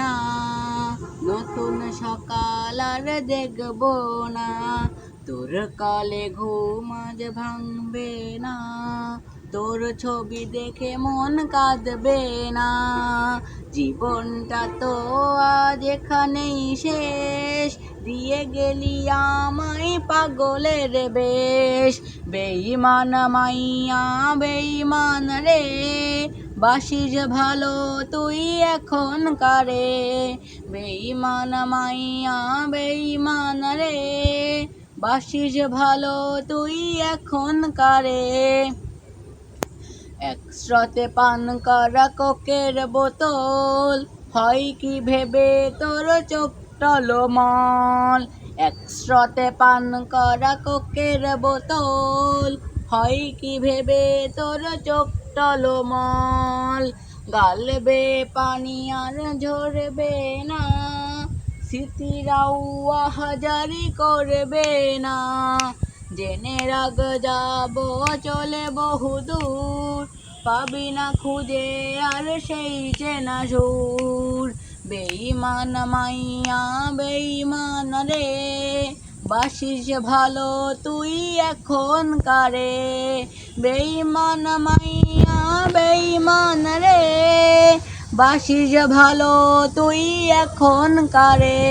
না, নতুন সকাল আর দেখব না, তোর কালে ঘুম আজ ভাঙবে না, তোর ছবি দেখে মন কাঁদবে না। জীবনটা তো আজ এখানেই শেষ, দিয়ে গেলি আমায় পাগলের বেশ। বেঈমান মাইয়া বেঈমান রে, বাসিস ভালো তুই এখন কারে। বেঈমান মাইয়া বেঈমান রে, বাসিস ভালো তুই এখন কারে। একসাথে পান করা কোকের বোতল, হয় কি ভেবে তোর চোখ টলমল। একসাথে পান করা কোকের বোতল, হয় কি ভেবে তোর চোখ টলমল। গালবে পানি আর ঝরবে না, স্মৃতিরাও আহাজারি করবে না। জেনে রাগ যাব চলে বহুদূর, পাবি না খুঁজে আর সেই চেনা সুর। বেঈমান মাইয়া বেঈমান রে, বাসিস ভালো তুই এখন কারে। বেঈমান মাইয়া বেঈমান রে, বাসিস ভালো তুই এখন কারে।